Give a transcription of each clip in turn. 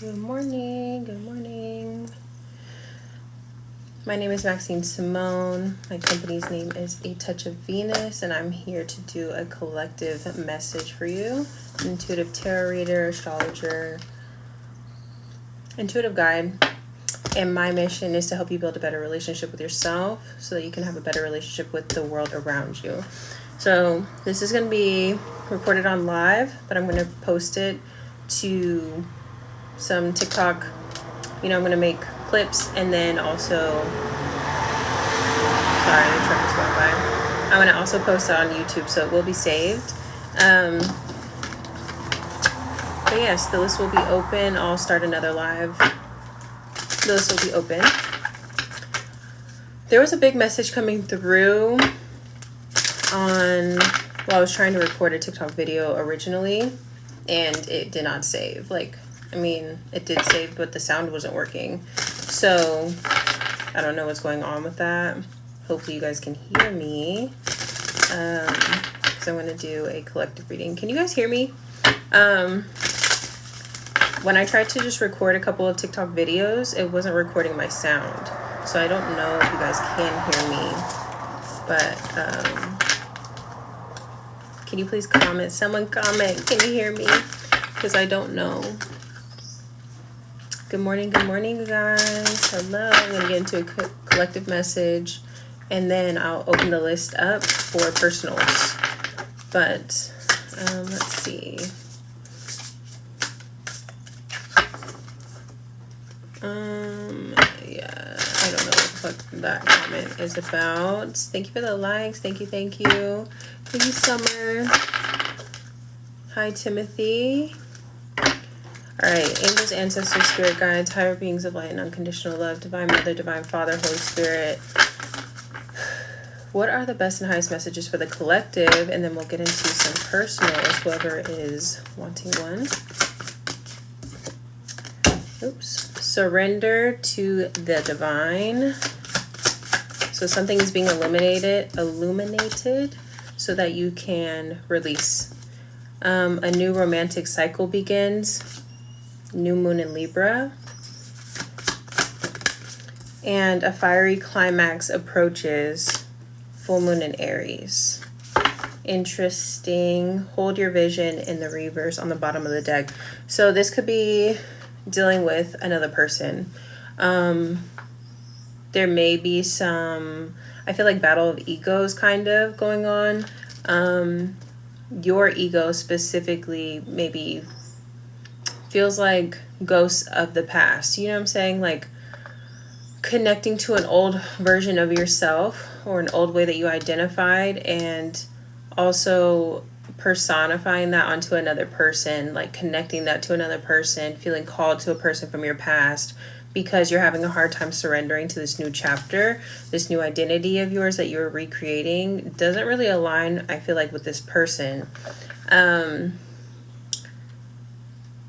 Good morning. Good morning. My name is Maxine Samone. My company's name is A Touch of Venus, and I'm here to do a collective message for you. Intuitive tarot reader, astrologer, intuitive guide. And my mission is to help you build a better relationship with yourself so that you can have a better relationship with the world around you. So this is going to be recorded on live, but I'm going to post it to some TikTok. I'm going to make clips, and then also, sorry, the truck is going by. I'm going to also post it on YouTube, so it will be saved. But yes, the list will be open. I'll start another live. The list will be open. There was a big message coming through I was trying to record a TikTok video originally, and it did not save. It did save, but the sound wasn't working. So I don't know what's going on with that. Hopefully you guys can hear me. Because I'm going to do a collective reading. Can you guys hear me? When I tried to just record a couple of TikTok videos, it wasn't recording my sound. So I don't know if you guys can hear me. But can you please comment? Someone comment. Can you hear me? Because I don't know. Good morning, you guys. Hello. I'm going to get into a collective message, and then I'll open the list up for personals. But let's see. Yeah, I don't know what the fuck that comment is about. Thank you for the likes. Thank you. Thank you, Summer. Hi, Timothy. All right, angels, ancestors, spirit guides, higher beings of light and unconditional love, divine mother, divine father, Holy Spirit. What are the best and highest messages for the collective? And then we'll get into some personals, whoever is wanting one. Oops. Surrender to the divine. So something is being illuminated so that you can release. A new romantic cycle begins. New moon in Libra. And a fiery climax approaches. Full moon in Aries. Interesting. Hold your vision in the reverse on the bottom of the deck. So this could be dealing with another person. There may be some, I feel like, battle of egos kind of going on. Your ego specifically maybe feels like ghosts of the past. You know what I'm saying? Like connecting to an old version of yourself or an old way that you identified, and also personifying that onto another person, like connecting that to another person, feeling called to a person from your past because you're having a hard time surrendering to this new chapter, this new identity of yours that you're recreating. Doesn't really align, I feel like, with this person.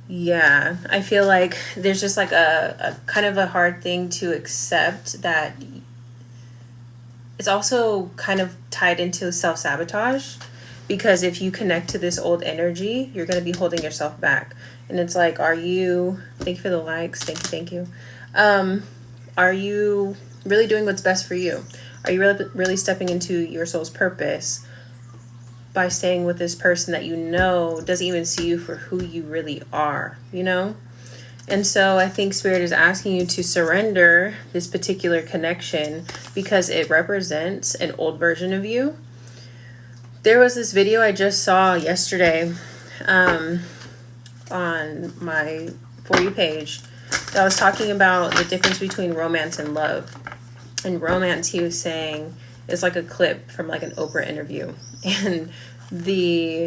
Yeah, I feel like there's just like a kind of a hard thing to accept that it's also kind of tied into self-sabotage, because if you connect to this old energy, you're going to be holding yourself back. And it's like, thank you for the likes, thank you. Are you really doing what's best for you? Are you really stepping into your soul's purpose by staying with this person that you know doesn't even see you for who you really are, And so I think Spirit is asking you to surrender this particular connection because it represents an old version of you. There was this video I just saw yesterday on my For You page that was talking about the difference between romance and love. And romance, he was saying, is like a clip from like an Oprah interview. And the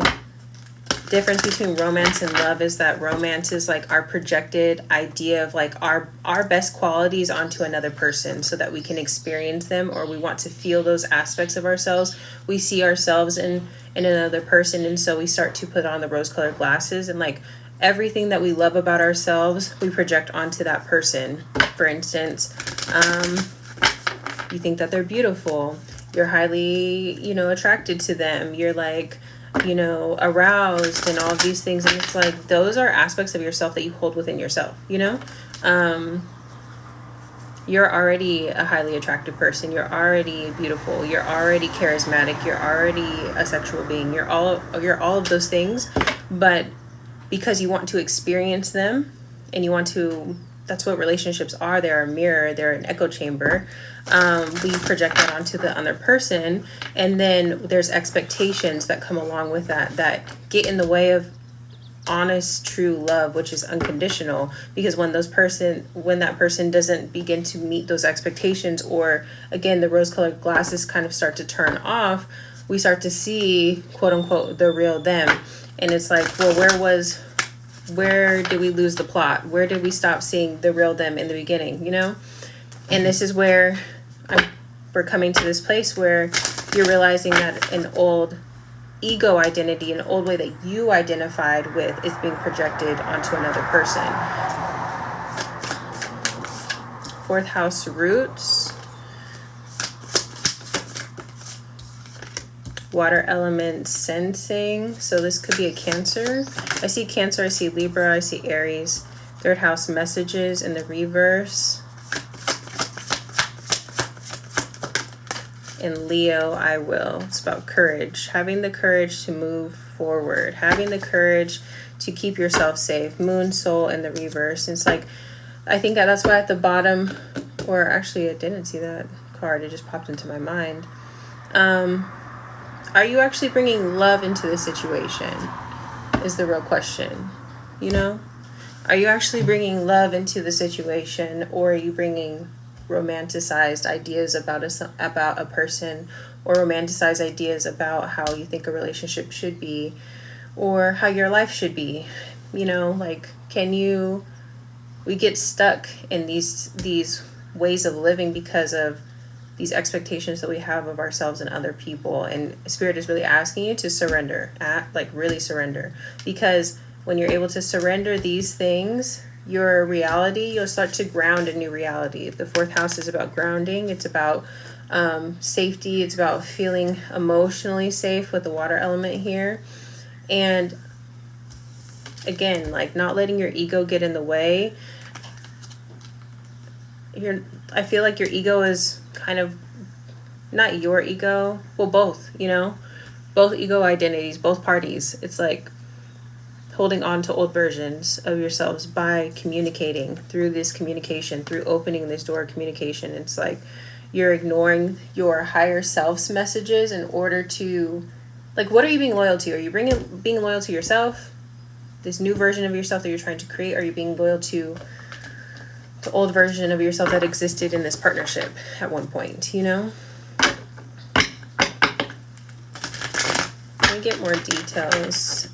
difference between romance and love is that romance is like our projected idea of like our best qualities onto another person so that we can experience them, or we want to feel those aspects of ourselves. We see ourselves in another person, and so we start to put on the rose-colored glasses, and like everything that we love about ourselves we project onto that person. For instance, you think that they're beautiful, you're highly attracted to them, you're like you know, aroused and all of these things. And it's like, those are aspects of yourself that you hold within yourself, you know? You're already a highly attractive person. You're already beautiful. You're already charismatic. You're already a sexual being. You're all of those things. But because you want to experience them and you want to, that's what relationships are. They're a mirror. They're an echo chamber. We project that onto the other person. And then there's expectations that come along with that get in the way of honest, true love, which is unconditional. Because when that person doesn't begin to meet those expectations, or again, the rose-colored glasses kind of start to turn off, we start to see, quote unquote, the real them. And it's like, well, where did we lose the plot? Where did we stop seeing the real them in the beginning, you know? And this is where we're coming to this place where you're realizing that an old ego identity, an old way that you identified with, is being projected onto another person. Fourth house roots. Water element sensing. So this could be a Cancer. I see Cancer, I see Libra, I see Aries. Third house messages in the reverse. In Leo, I will. It's about courage. Having the courage to move forward. Having the courage to keep yourself safe. Moon, Soul in the reverse. And it's like, I think that's why at the bottom, or actually I didn't see that card. It just popped into my mind. Are you actually bringing love into the situation? Is the real question. You know? Are you actually bringing love into the situation, or are you bringing romanticized ideas about a person, or romanticized ideas about how you think a relationship should be, or how your life should be? You know, like, we get stuck in these ways of living because of these expectations that we have of ourselves and other people. And Spirit is really asking you to surrender, really surrender, because when you're able to surrender these things, your reality, you'll start to ground a new reality. The fourth house is about grounding. It's about safety. It's about feeling emotionally safe with the water element here. And again, like, not letting your ego get in the way. I feel like your ego is kind of, not your ego, well, both, you know, both ego identities, both parties. It's like holding on to old versions of yourselves by communicating through this communication, through opening this door of communication. It's like you're ignoring your higher self's messages in order to, like, what are you being loyal to? Are you being loyal to yourself, this new version of yourself that you're trying to create? Are you being loyal to the old version of yourself that existed in this partnership at one point, you know? Let me get more details.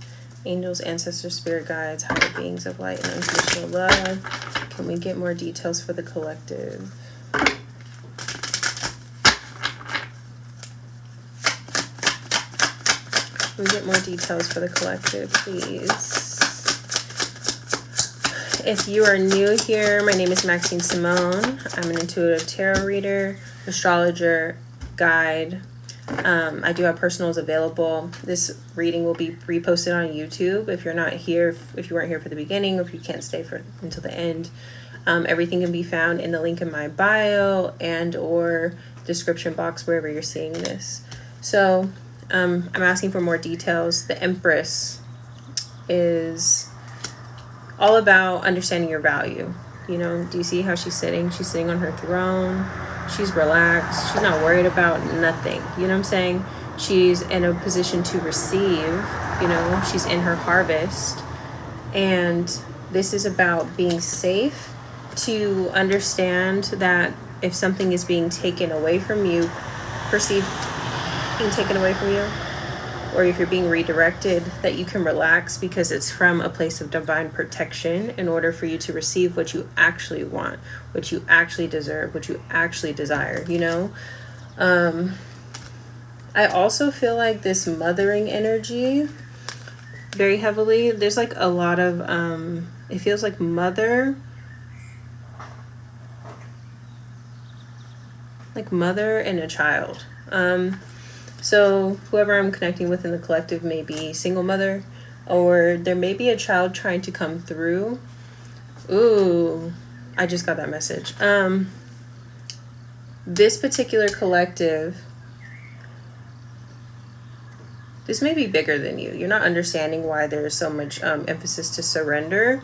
Angels, ancestors, spirit guides, higher beings of light and unconditional love. Can we get more details for the collective? Can we get more details for the collective, please? If you are new here, my name is Maxine Samone. I'm an intuitive tarot reader, astrologer, guide. I do have personals available. This reading will be reposted on YouTube. If you're not here, if you weren't here for the beginning, or if you can't stay until the end, everything can be found in the link in my bio and or description box wherever you're seeing this. So I'm asking for more details. The Empress is all about understanding your value. You know, do you see how she's sitting? She's sitting on her throne. She's relaxed. She's not worried about nothing. You know what I'm saying? She's in a position to receive. You know, she's in her harvest. And this is about being safe, to understand that if something is being taken away from you, perceived being taken away from you, or if you're being redirected, that you can relax, because it's from a place of divine protection in order for you to receive what you actually want, what you actually deserve, what you actually desire, you know? I also feel like this mothering energy very heavily. There's like a lot of, it feels like mother and a child. So whoever I'm connecting with in the collective may be single mother, or there may be a child trying to come through. Ooh, I just got that message. This particular collective, this may be bigger than you. You're not understanding why there's so much emphasis to surrender,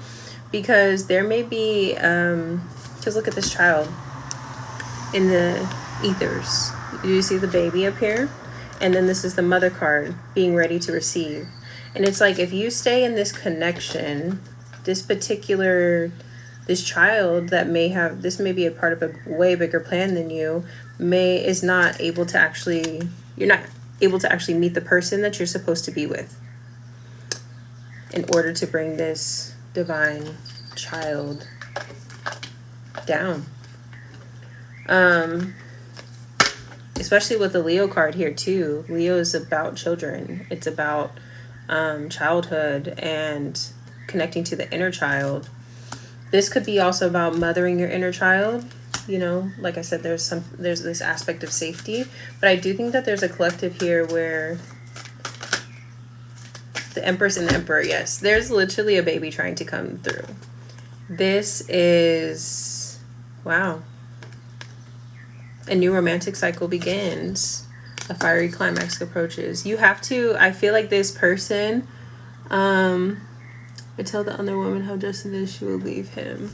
because there may be, because look at this child in the ethers. Do you see the baby up here? And then this is the mother card, being ready to receive. And it's like, if you stay in this connection, this child that this may be a part of a way bigger plan than you, is not able to actually, you're not able to actually meet the person that you're supposed to be with in order to bring this divine child down. Especially with the Leo card here too. Leo is about children. It's about childhood and connecting to the inner child. This could be also about mothering your inner child. You know, like I said, there's this aspect of safety, but I do think that there's a collective here where the Empress and the Emperor, yes, there's literally a baby trying to come through. This is, wow. A new romantic cycle begins. A fiery climax approaches. You have to, I feel like this person, I tell the other woman how Justin is, she will leave him.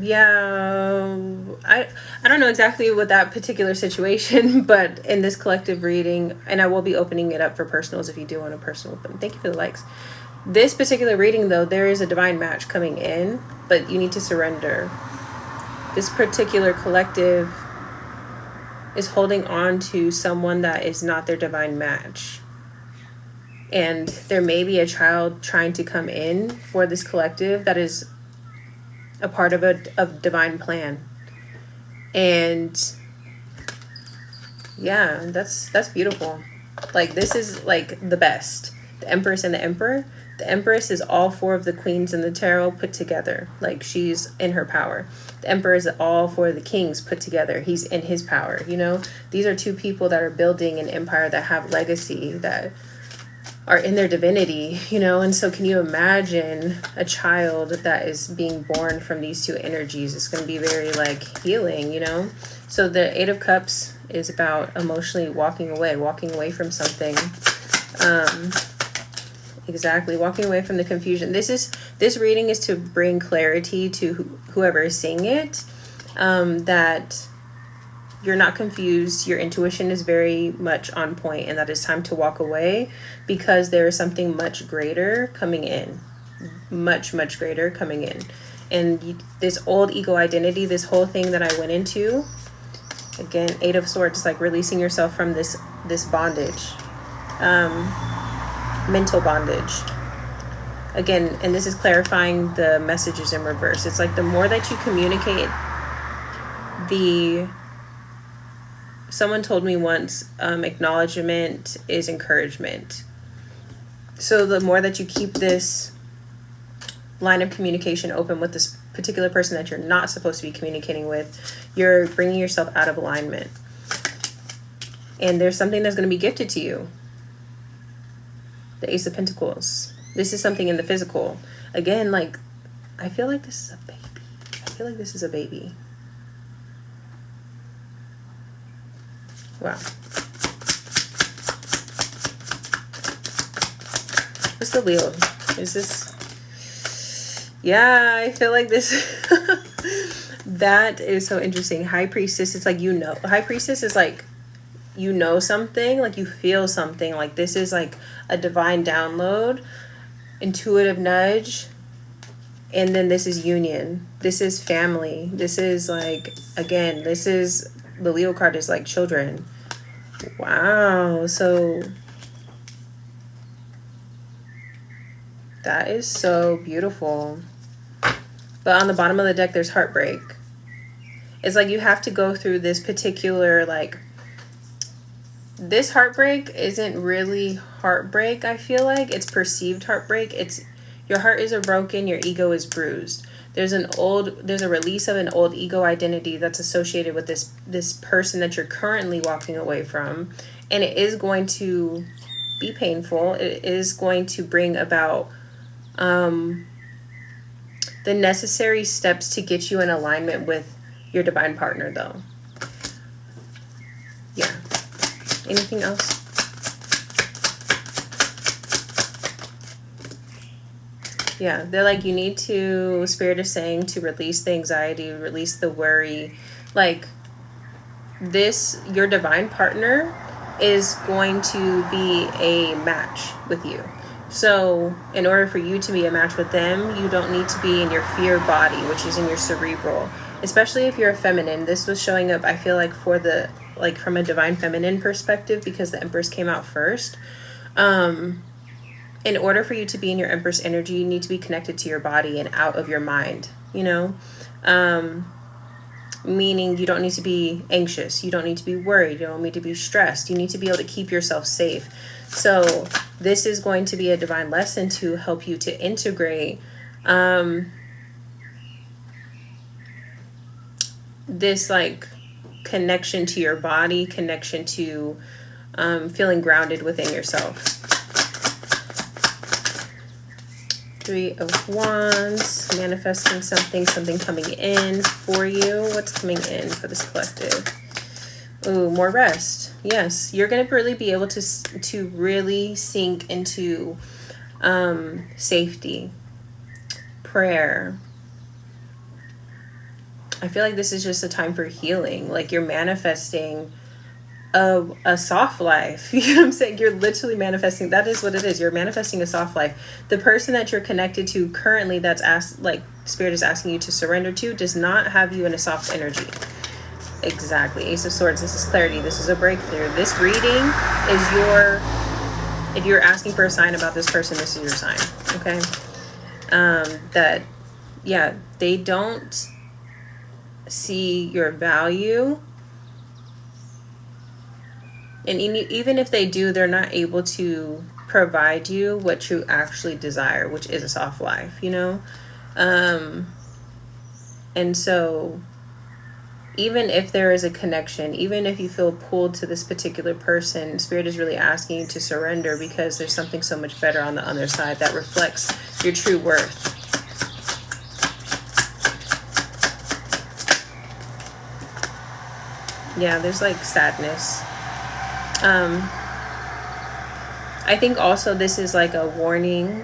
Yeah, I don't know exactly what that particular situation, but in this collective reading, and I will be opening it up for personals if you do want a personal with them. Thank you for the likes. This particular reading, though, there is a divine match coming in, but you need to surrender. This particular collective is holding on to someone that is not their divine match. And there may be a child trying to come in for this collective that is a part of a divine plan. And yeah, that's beautiful. Like, this is like the best. The Empress and the Emperor. The Empress is all four of the queens in the tarot put together. Like, she's in her power. The Emperor is all four of the kings put together. He's in his power, you know? These are two people that are building an empire, that have legacy, that are in their divinity, you know? And so can you imagine a child that is being born from these two energies? It's going to be very, like, healing, you know? So the Eight of Cups is about emotionally walking away from something. Exactly, walking away from the confusion. This reading is to bring clarity to whoever is seeing it, that you're not confused. Your intuition is very much on point, and that it's time to walk away, because there is something much greater coming in. Much, much greater coming in. And this old ego identity, this whole thing that I went into, again, Eight of Swords, like releasing yourself from this bondage. Mental bondage. Again, and this is clarifying the messages in reverse. It's like the more that you communicate, someone told me once, acknowledgement is encouragement. So the more that you keep this line of communication open with this particular person that you're not supposed to be communicating with, you're bringing yourself out of alignment. And there's something that's going to be gifted to you. The Ace of Pentacles. This is something in the physical. Again, like, I feel like this is a baby. I feel like this is a baby. Wow. What's the Leo? Is this... Yeah, I feel like this... That is so interesting. High Priestess, it's like, you know. High Priestess is like, you know something, like you feel something, like this is like a divine download, intuitive nudge. And then this is union. This is family. This is like, again, this is, the Leo card is like children. Wow. So that is so beautiful. But on the bottom of the deck, there's heartbreak. It's like you have to go through this particular, like, this heartbreak isn't really heartbreak, I feel like. It's perceived heartbreak. It's, your heart is broken, your ego is bruised. There's a release of an old ego identity that's associated with this person that you're currently walking away from. And it is going to be painful. It is going to bring about the necessary steps to get you in alignment with your divine partner, though. Yeah. Anything else? Yeah, they're like, you need to, Spirit is saying, to release the anxiety, release the worry. Like, this, your divine partner is going to be a match with you. So in order for you to be a match with them, you don't need to be in your fear body, which is in your cerebral. Especially if you're a feminine. This was showing up, I feel like, for the, like, from a divine feminine perspective, because the Empress came out first. In order for you to be in your Empress energy, you need to be connected to your body and out of your mind, you know? Meaning you don't need to be anxious. You don't need to be worried. You don't need to be stressed. You need to be able to keep yourself safe. So this is going to be a divine lesson to help you to integrate this, like, connection to your body, connection to feeling grounded within yourself. 3 of Wands, manifesting something coming in for you. What's coming in for this collective? Ooh, more rest. Yes, you're going to really be able to really sink into safety, prayer. I feel like this is just a time for healing. Like, you're manifesting a soft life. You know what I'm saying? You're literally manifesting. That is what it is. You're manifesting a soft life. The person that you're connected to currently, that's Spirit is asking you to surrender to, does not have you in a soft energy. Exactly. Ace of Swords. This is clarity. This is a breakthrough. This reading is if you're asking for a sign about this person, this is your sign. Okay. They don't see your value. And even if they do, they're not able to provide you what you actually desire, which is a soft life, you know? And so even if there is a connection, even if you feel pulled to this particular person, Spirit is really asking you to surrender, because there's something so much better on the other side that reflects your true worth. Yeah, there's like sadness. I think also this is like a warning,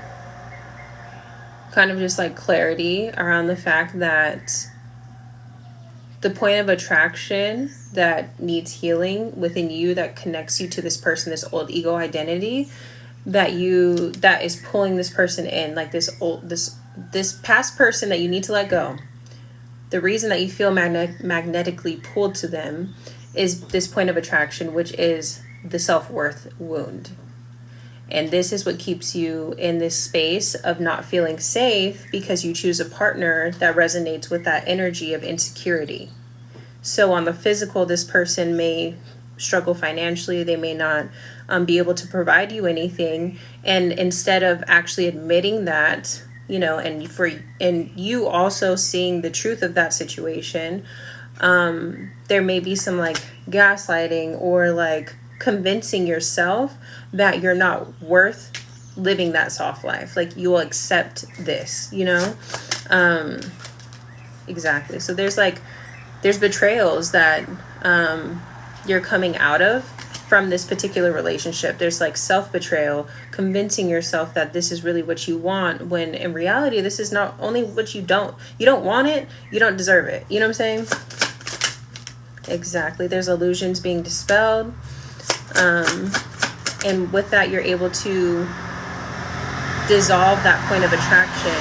kind of just like clarity around the fact that the point of attraction that needs healing within you, that connects you to this person, this old ego identity, that is pulling this person in, like this past person that you need to let go. The reason that you feel magnetically pulled to them is this point of attraction, which is the self-worth wound. And this is what keeps you in this space of not feeling safe, because you choose a partner that resonates with that energy of insecurity. So on the physical, this person may struggle financially. They may not be able to provide you anything. And instead of actually admitting that, you know, and you also seeing the truth of that situation, there may be some like gaslighting or like convincing yourself that you're not worth living that soft life. Like, you will accept this, you know? Exactly. So there's betrayals that you're coming out of from this particular relationship. There's like self-betrayal, convincing yourself that this is really what you want, when in reality, this is not only what you don't want it, you don't deserve it. You know what I'm saying? Exactly. There's illusions being dispelled. And with that, you're able to dissolve that point of attraction.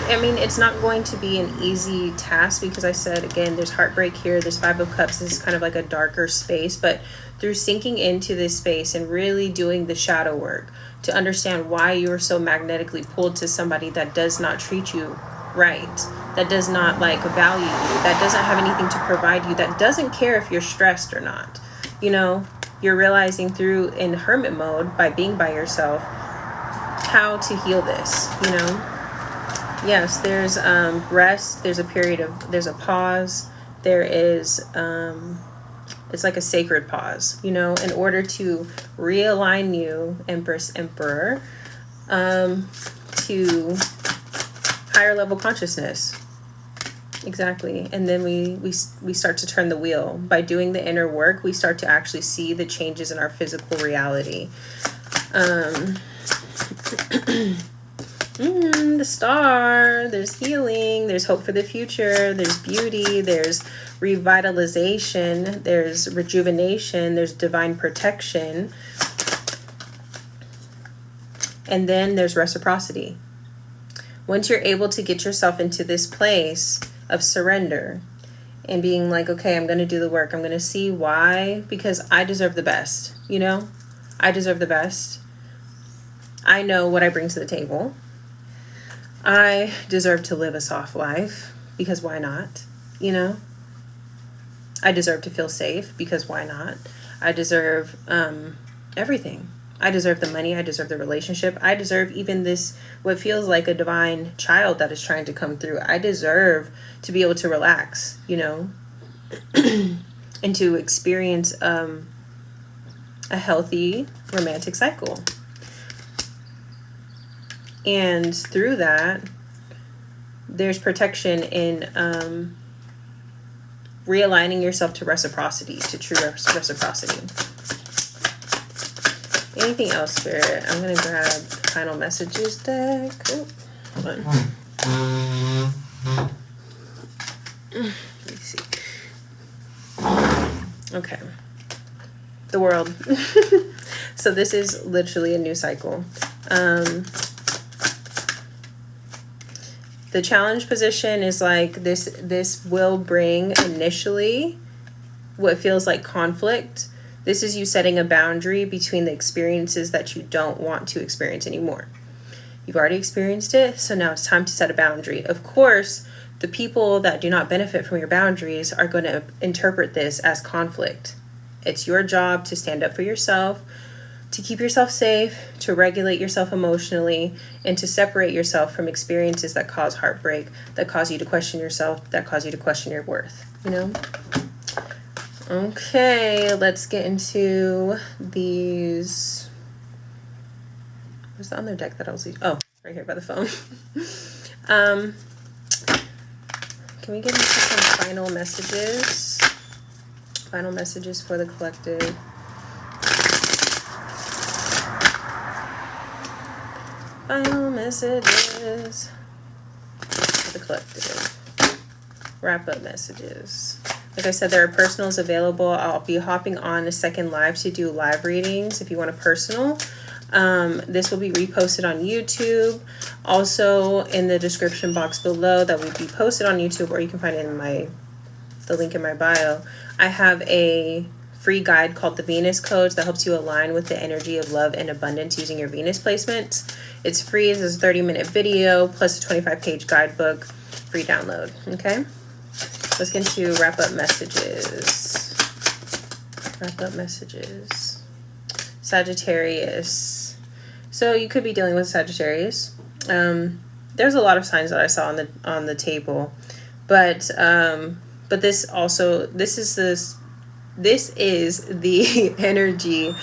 I mean, it's not going to be an easy task, because I said, again, there's heartbreak here. There's 5 of Cups. This is kind of like a darker space. But through sinking into this space and really doing the shadow work to understand why you're so magnetically pulled to somebody that does not treat you right, that does not like value you, that doesn't have anything to provide you, that doesn't care if you're stressed or not, you know, you're realizing through in hermit mode, by being by yourself, how to heal this, you know. Yes, there's rest, there's a pause, there is it's like a sacred pause, you know, in order to realign you, Empress Emperor, to higher level consciousness. Exactly. And then we start to turn the wheel. By doing the inner work, we start to actually see the changes in our physical reality. The star, there's healing, there's hope for the future, there's beauty, there's revitalization, there's rejuvenation, there's divine protection, and then there's reciprocity. Once you're able to get yourself into this place of surrender and being like, okay, I'm going to do the work, I'm going to see why, because I deserve the best, you know? I deserve the best. I know what I bring to the table. I deserve to live a soft life, because why not? You know? I deserve to feel safe, because why not? I deserve everything. I deserve the money. I deserve the relationship. I deserve even this, what feels like a divine child that is trying to come through. I deserve to be able to relax, you know? And to experience a healthy romantic cycle. And through that, there's protection in realigning yourself to reciprocity, to true reciprocity. Anything else, Spirit? I'm going to grab the final messages deck. Oh, hold on. Let me see. Okay. The world. So this is literally a new cycle. The challenge position is like this will bring initially what feels like conflict. This is you setting a boundary between the experiences that you don't want to experience anymore. You've already experienced it, so now it's time to set a boundary. Of course, the people that do not benefit from your boundaries are going to interpret this as conflict. It's your job to stand up for yourself, to keep yourself safe, to regulate yourself emotionally, and to separate yourself from experiences that cause heartbreak, that cause you to question yourself, that cause you to question your worth, you know? Okay, let's get into these. Where's the other deck that I was using? Oh, right here by the phone. Can we get into some final messages? Final messages for the collective. Final messages for the collective. Wrap up messages. Like I said, there are personals available. I'll be hopping on a second live to do live readings if you want a personal. This will be reposted on YouTube. Also in the description box below, that will be posted on YouTube, or you can find it in the link in my bio. I have a free guide called the Venus Codes that helps you align with the energy of love and abundance using your Venus placements. It's free. It's a 30-minute video plus a 25-page guidebook, free download. Okay, let's get into wrap up messages. Wrap up messages. Sagittarius. So you could be dealing with Sagittarius. There's a lot of signs that I saw on the table, but this is the energy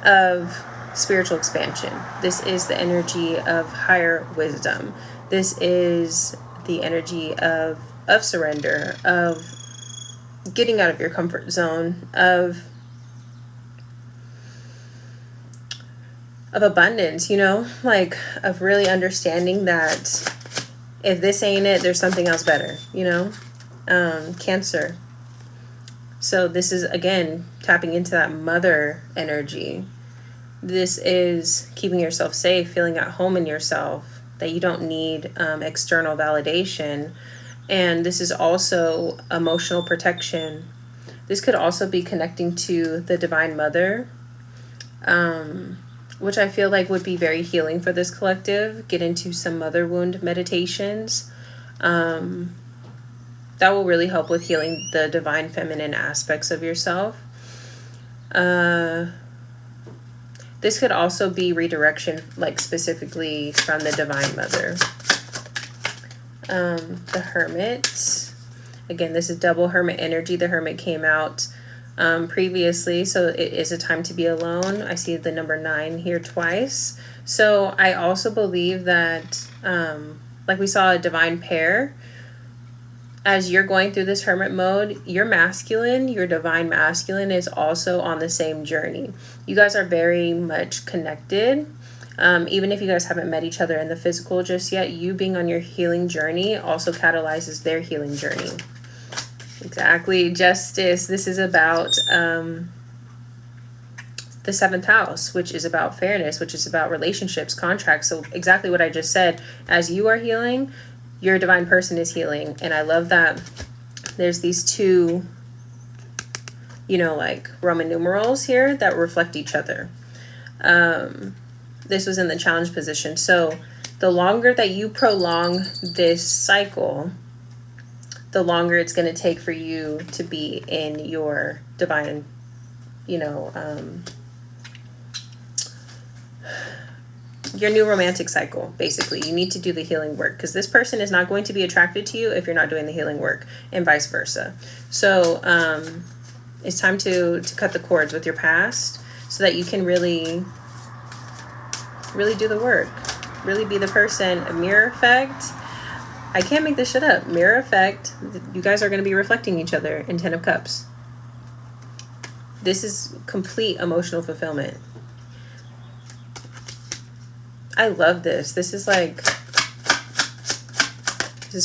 of spiritual expansion. This is the energy of higher wisdom. This is the energy of surrender, of getting out of your comfort zone, of abundance, you know, like of really understanding that if this ain't it, there's something else better, you know. Cancer. So this is, again, tapping into that mother energy. This is keeping yourself safe, feeling at home in yourself, that you don't need external validation. And this is also emotional protection. This could also be connecting to the Divine Mother, which I feel like would be very healing for this collective. Get into some mother wound meditations. That will really help with healing the divine feminine aspects of yourself. This could also be redirection, like specifically from the Divine Mother. the Hermit. Again, this is double Hermit energy. The Hermit came out previously, so it is a time to be alone. I see the number 9 here twice. So I also believe that, like we saw a divine pair, as you're going through this hermit mode, your masculine, your divine masculine is also on the same journey. You guys are very much connected. Even if you guys haven't met each other in the physical just yet, you being on your healing journey also catalyzes their healing journey. Exactly. Justice. This is about the 7th house, which is about fairness, which is about relationships, contracts. So exactly what I just said. As you are healing, your divine person is healing. And I love that there's these two, you know, like Roman numerals here that reflect each other. This was in the challenge position. So the longer that you prolong this cycle, the longer it's going to take for you to be in your divine, you know, your new romantic cycle. Basically, you need to do the healing work, because this person is not going to be attracted to you if you're not doing the healing work, and vice versa. So it's time to cut the cords with your past so that you can really do the work, really be the person. A mirror effect. I can't make this shit up. Mirror effect. You guys are going to be reflecting each other in 10 of Cups. This is complete emotional fulfillment. I love this. This is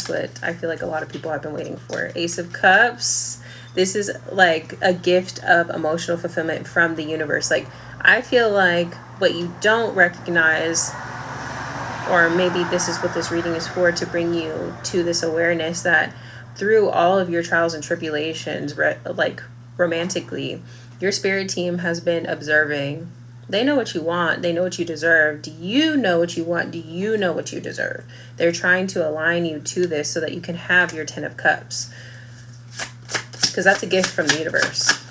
what I feel like a lot of people have been waiting for. Ace of Cups. This is like a gift of emotional fulfillment from the universe. Like, I feel like what you don't recognize, or maybe this is what this reading is for, to bring you to this awareness that through all of your trials and tribulations, like romantically, your spirit team has been observing. They know what you want. They know what you deserve. Do you know what you want? Do you know what you deserve? They're trying to align you to this so that you can have your 10 of Cups. Because that's a gift from the universe.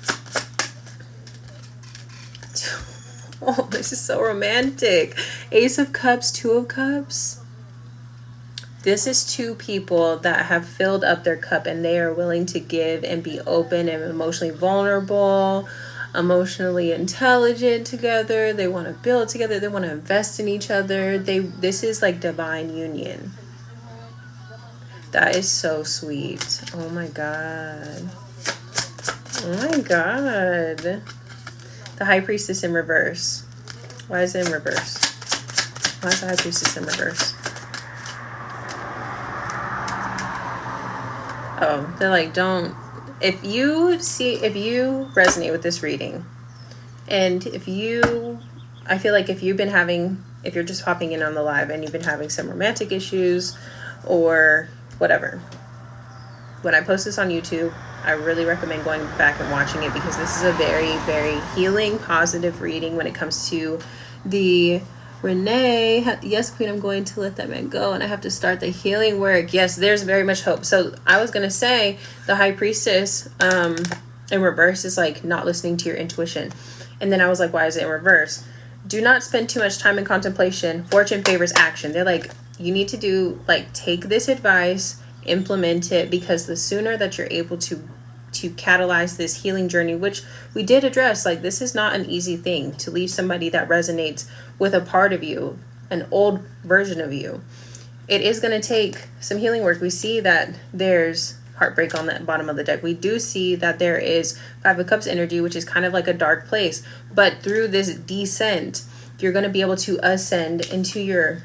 Oh, this is so romantic. Ace of Cups, 2 of Cups. This is two people that have filled up their cup and they are willing to give and be open and emotionally vulnerable, emotionally intelligent together. They want to build together. They want to invest in each other. This is like divine union. That is so sweet. Oh my God. Oh my God. The High Priestess in reverse. Why is it in reverse? Why is the High Priestess in reverse? Oh, they're like, don't. If you resonate with this reading, and I feel like if you're just popping in on the live and you've been having some romantic issues or whatever, when I post this on YouTube, I really recommend going back and watching it, because this is a very, very healing, positive reading when it comes to the Renee. Yes, Queen, I'm going to let that man go and I have to start the healing work. Yes, there's very much hope. So I was going to say the High Priestess in reverse is like not listening to your intuition. And then I was like, why is it in reverse? Do not spend too much time in contemplation. Fortune favors action. They're like, you need to take this advice, implement it, because the sooner that you're able to catalyze this healing journey, which we did address, like, this is not an easy thing to leave somebody that resonates with a part of you, an old version of you. It is going to take some healing work. We see that there's heartbreak on the bottom of the deck. We do see that there is 5 of Cups energy, which is kind of like a dark place, but through this descent, you're going to be able to ascend into your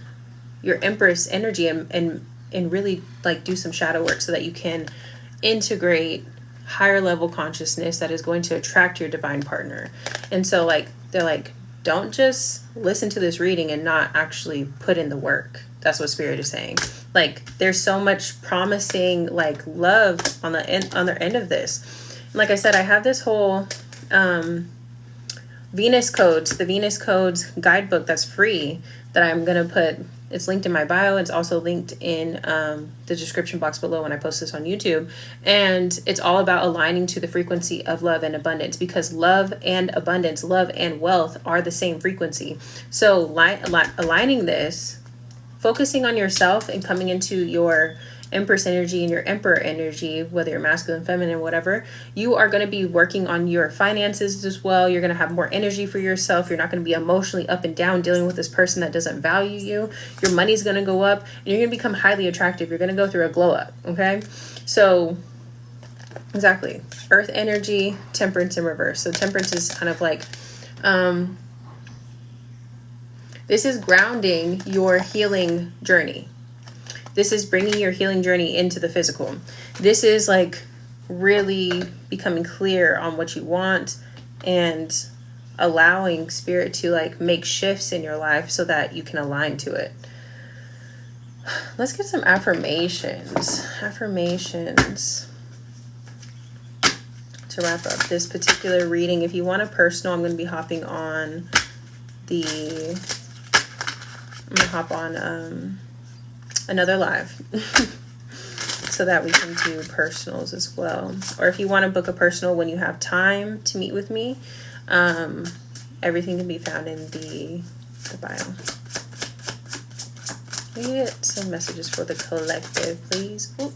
Empress energy and really do some shadow work so that you can integrate higher level consciousness that is going to attract your divine partner. And so they're like, don't just listen to this reading and not actually put in the work. That's what Spirit is saying. There's so much promising love on the end of this. And like I said, I have this whole Venus Codes, the Venus Codes guidebook that's free that I'm going to put. It's linked in my bio. It's also linked in the description box below when I post this on YouTube. And it's all about aligning to the frequency of love and abundance, because love and abundance, love and wealth are the same frequency. So aligning this, focusing on yourself and coming into your Empress energy and your Emperor energy, whether you're masculine, feminine, whatever, you are going to be working on your finances as well. You're going to have more energy for yourself. You're not going to be emotionally up and down dealing with this person that doesn't value you. Your money's going to go up and you're going to become highly attractive. You're going to go through a glow up. Okay. So exactly. Earth energy, temperance in reverse. So temperance is kind of like, this is grounding your healing journey. This is bringing your healing journey into the physical. This is like really becoming clear on what you want and allowing spirit to like make shifts in your life so that you can align to it. Let's get some affirmations. Affirmations to wrap up this particular reading. If you want a personal, I'm going to be hopping on another live so that we can do personals as well. Or if you want to book a personal when you have time to meet with me, everything can be found in the bio. Can we get some messages for the collective, please? Ooh.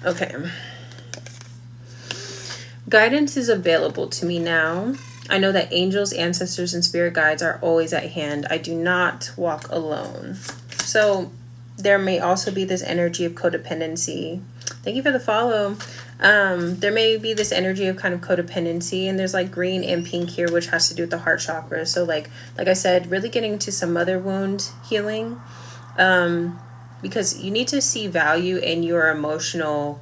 Okay. Guidance is available to me now. I know that angels, ancestors, and spirit guides are always at hand. I do not walk alone. So there may also be this energy of codependency. Thank you for the follow. There may be this energy of kind of codependency, and there's like green and pink here, which has to do with the heart chakra. So like I said, really getting into some mother wound healing, because you need to see value in your emotional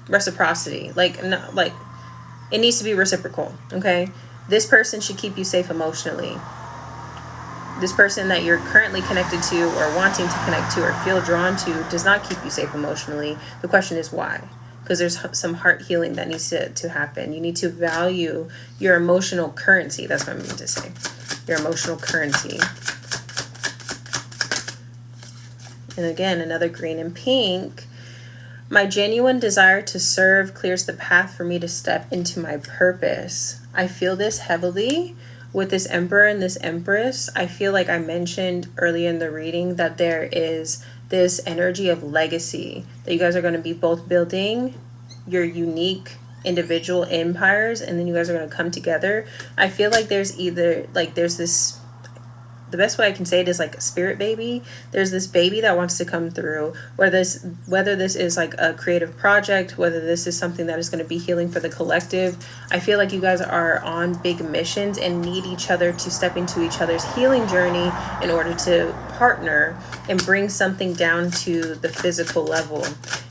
reciprocity. It needs to be reciprocal. Okay, this person should keep you safe emotionally. This person that you're currently connected to or wanting to connect to or feel drawn to does not keep you safe emotionally. The question is why? Because there's some heart healing that needs to happen. You need to value your emotional currency. That's what I mean to say. Your emotional currency. And again, another green and pink. My genuine desire to serve clears the path for me to step into my purpose. I feel this heavily with this Emperor and this Empress. I feel like I mentioned earlier in the reading that there is this energy of legacy, that you guys are going to be both building your unique individual empires, and then you guys are going to come together. I feel like there's this, the best way I can say it is like a spirit baby. There's this baby that wants to come through, whether this is like a creative project, whether this is something that is going to be healing for the collective. I feel like you guys are on big missions and need each other to step into each other's healing journey in order to partner and bring something down to the physical level.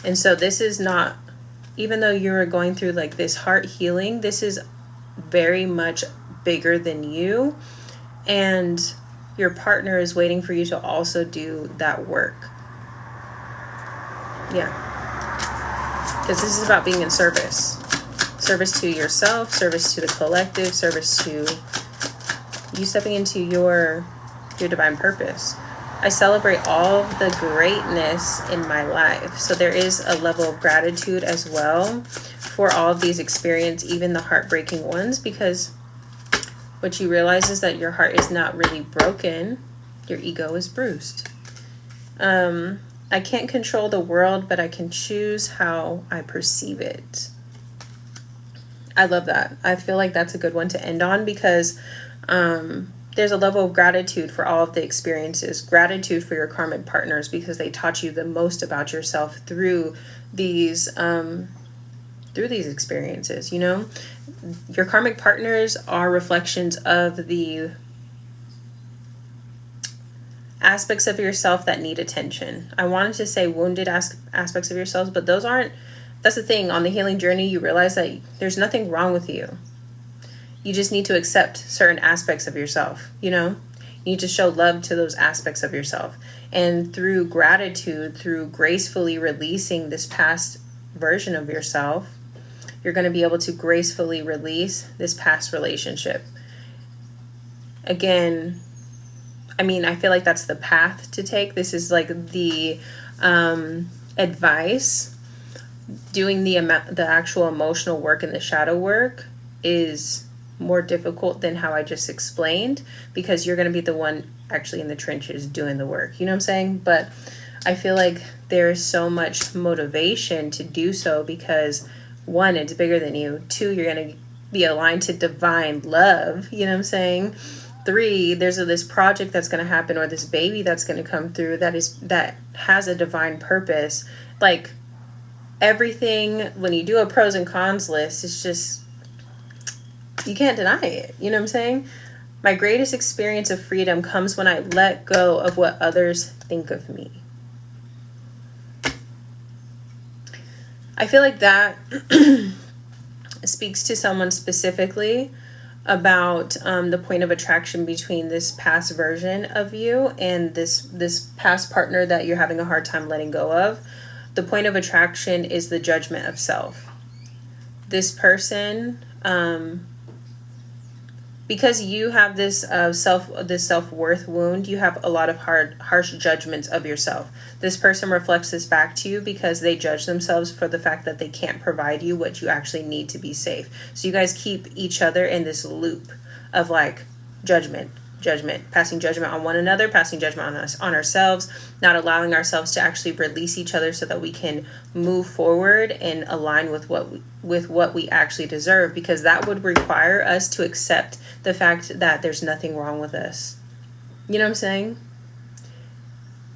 And so this is not, even though you're going through like this heart healing, this is very much bigger than you. And your partner is waiting for you to also do that work. Yeah. Because this is about being in service. Service to yourself, service to the collective, service to you stepping into your divine purpose. I celebrate all of the greatness in my life. So there is a level of gratitude as well for all of these experiences, even the heartbreaking ones, because what you realize is that your heart is not really broken. Your ego is bruised. I can't control the world, but I can choose how I perceive it. I love that. I feel like that's a good one to end on, because there's a level of gratitude for all of the experiences. Gratitude for your karmic partners, because they taught you the most about yourself through these experiences. You know, your karmic partners are reflections of the aspects of yourself that need attention. I wanted to say wounded aspects of yourselves, but those aren't. That's the thing. On the healing journey, you realize that there's nothing wrong with you. You just need to accept certain aspects of yourself. You know, you need to show love to those aspects of yourself, and through gratitude, through gracefully releasing this past version of yourself, you're going to be able to gracefully release this past relationship. Again, I mean, I feel like that's the path to take. This is like the advice. Doing the actual emotional work and the shadow work is more difficult than how I just explained, because you're going to be the one actually in the trenches doing the work. You know what I'm saying? But I feel like there is so much motivation to do so because, one, it's bigger than you. Two, you're going to be aligned to divine love. You know what I'm saying? Three, there's this project that's going to happen, or this baby that's going to come through that has a divine purpose. Like, everything, when you do a pros and cons list, it's just, you can't deny it. You know what I'm saying? My greatest experience of freedom comes when I let go of what others think of me. I feel like that speaks to someone specifically about the point of attraction between this past version of you and this past partner that you're having a hard time letting go of. The point of attraction is the judgment of self. This person, because you have this self-worth wound, you have a lot of harsh judgments of yourself. This person reflects this back to you because they judge themselves for the fact that they can't provide you what you actually need to be safe. So you guys keep each other in this loop of like judgment, passing judgment on one another, passing judgment on us, on ourselves, not allowing ourselves to actually release each other so that we can move forward and align with what we actually deserve, because that would require us to accept the fact that there's nothing wrong with us. You know what I'm saying?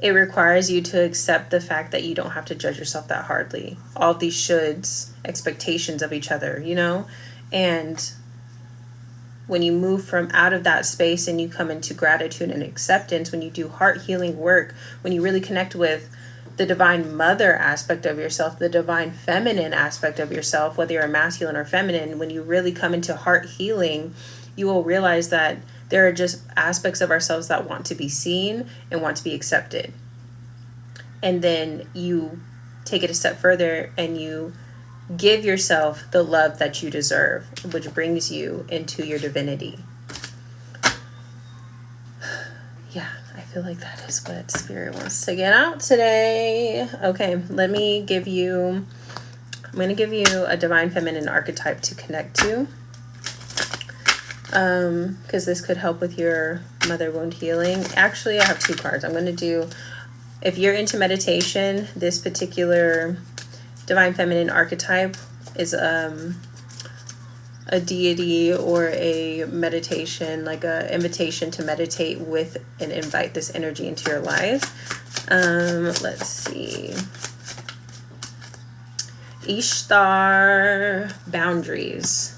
It requires you to accept the fact that you don't have to judge yourself that hardly. All of these shoulds, expectations of each other, you know? And when you move from out of that space and you come into gratitude and acceptance, when you do heart healing work, when you really connect with the divine mother aspect of yourself, the divine feminine aspect of yourself, whether you're masculine or feminine, when you really come into heart healing, you will realize that there are just aspects of ourselves that want to be seen and want to be accepted. And then you take it a step further and you give yourself the love that you deserve, which brings you into your divinity. Yeah, I feel like that is what Spirit wants to get out today. Okay, I'm going to give you a divine feminine archetype to connect to. Because this could help with your mother wound healing. Actually, I have two cards. I'm going to do, if you're into meditation, this particular divine feminine archetype is a deity or a meditation, like a invitation to meditate with and invite this energy into your life. Let's see. Ishtar, boundaries.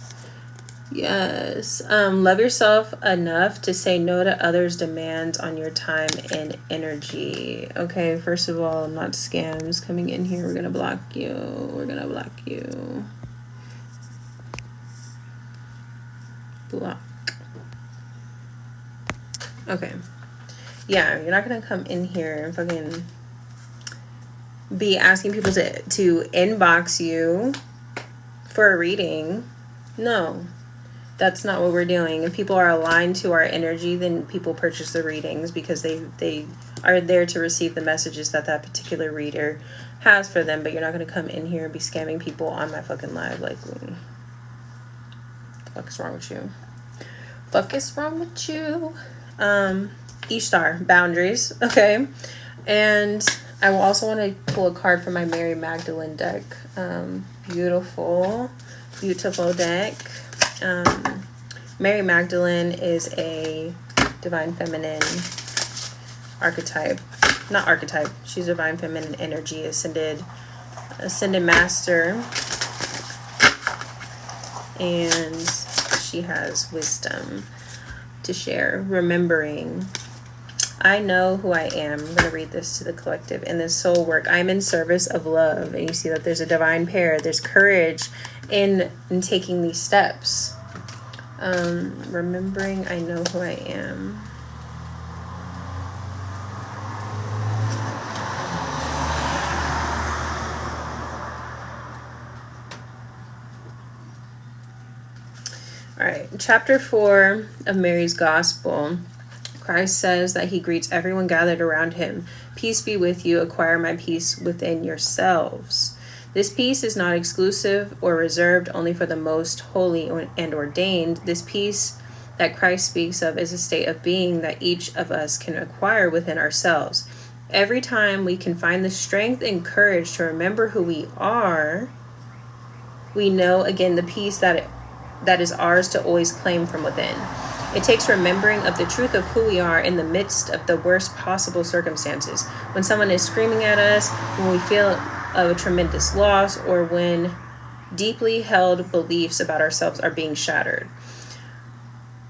Yes. Love yourself enough to say no to others' demands on your time and energy. Okay, first of all, not scams coming in here. We're going to block you. We're going to block you. Block. Okay. Yeah, you're not going to come in here and fucking be asking people to inbox you for a reading. No. That's not what we're doing. If people are aligned to our energy, then people purchase the readings because they are there to receive the messages that particular reader has for them. But you're not going to come in here and be scamming people on my fucking live. Like, what the fuck is wrong with you? Fuck is wrong with you? Ishtar, boundaries. Okay. And I will also want to pull a card from my Mary Magdalene deck. Beautiful deck. Mary Magdalene is a divine feminine archetype. Not archetype. She's divine feminine energy, ascended master. And she has wisdom to share. Remembering. I know who I am. I'm going to read this to the collective. In this soul work, I'm in service of love. And you see that there's a divine pair. There's courage in taking these steps. Remembering I know who I am. All right, chapter 4 of Mary's Gospel. Christ says that he greets everyone gathered around him. Peace be with you. Acquire my peace within yourselves. This peace is not exclusive or reserved only for the most holy and ordained. This peace that Christ speaks of is a state of being that each of us can acquire within ourselves. Every time we can find the strength and courage to remember who we are, we know again the peace that is ours to always claim from within. It takes remembering of the truth of who we are in the midst of the worst possible circumstances. When someone is screaming at us, when we feel a tremendous loss, or when deeply held beliefs about ourselves are being shattered.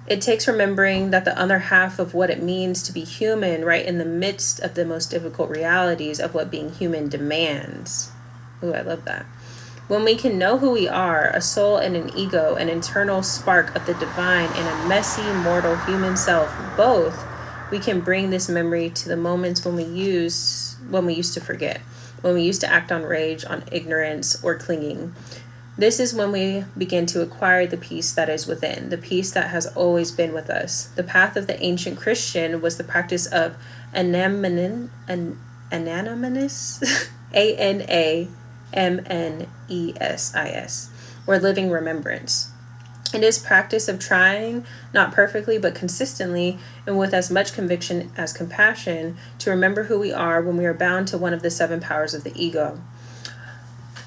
It takes remembering that the other half of what it means to be human, right in the midst of the most difficult realities of what being human demands. Ooh, I love that. When we can know who we are, a soul and an ego, an internal spark of the divine and a messy, mortal human self, both, we can bring this memory to the moments when we used to forget, when we used to act on rage, on ignorance, or clinging. This is when we begin to acquire the peace that is within, the peace that has always been with us. The path of the ancient Christian was the practice of anonymous, ANAMNESIS, or living remembrance. It is practice of trying, not perfectly, but consistently, and with as much conviction as compassion, to remember who we are when we are bound to one of the 7 powers of the ego.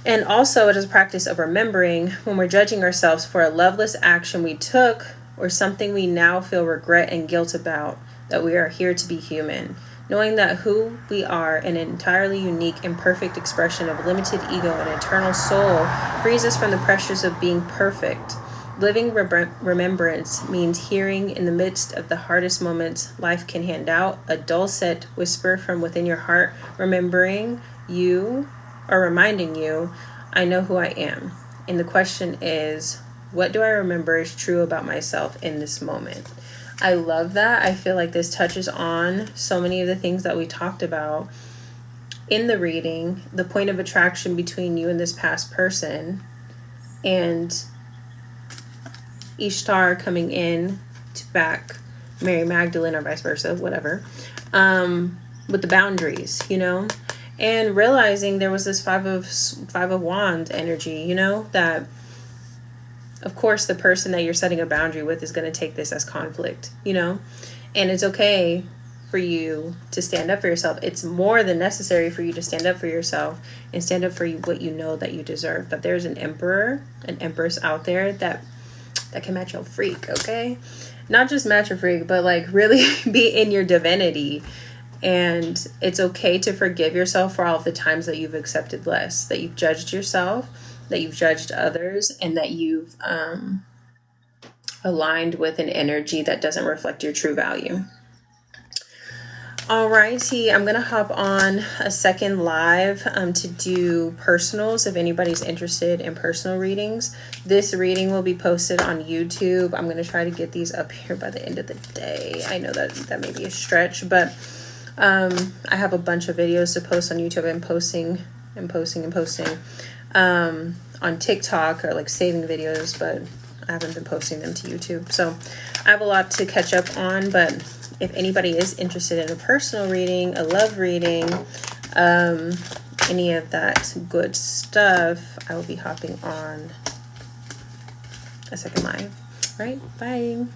And also it is a practice of remembering when we're judging ourselves for a loveless action we took, or something we now feel regret and guilt about, that we are here to be human. Knowing that who we are, an entirely unique and perfect expression of limited ego and eternal soul, frees us from the pressures of being perfect. Living remembrance means hearing in the midst of the hardest moments life can hand out a dulcet whisper from within your heart, reminding you, I know who I am. And the question is, what do I remember is true about myself in this moment? I love that. I feel like this touches on so many of the things that we talked about in the reading, the point of attraction between you and this past person, and Ishtar coming in to back Mary Magdalene, or vice versa, whatever, with the boundaries, and realizing there was this five of wands energy, that of course the person that you're setting a boundary with is going to take this as conflict, and it's okay for you to stand up for yourself. It's more than necessary for you to stand up for yourself and stand up for what you know that you deserve. But there's an empress out there that can match your freak, okay? Not just match your freak, but like really be in your divinity. And it's okay to forgive yourself for all of the times that you've accepted less, that you've judged yourself, that you've judged others, and that you've aligned with an energy that doesn't reflect your true value. Alrighty, I'm gonna hop on a second live to do personals if anybody's interested in personal readings. This reading will be posted on YouTube. I'm gonna try to get these up here by the end of the day. I know that may be a stretch, but I have a bunch of videos to post on YouTube. I'm posting on TikTok, or like saving videos, but I haven't been posting them to YouTube. So I have a lot to catch up on, but if anybody is interested in a personal reading, a love reading, any of that good stuff, I will be hopping on a second live. All right, bye.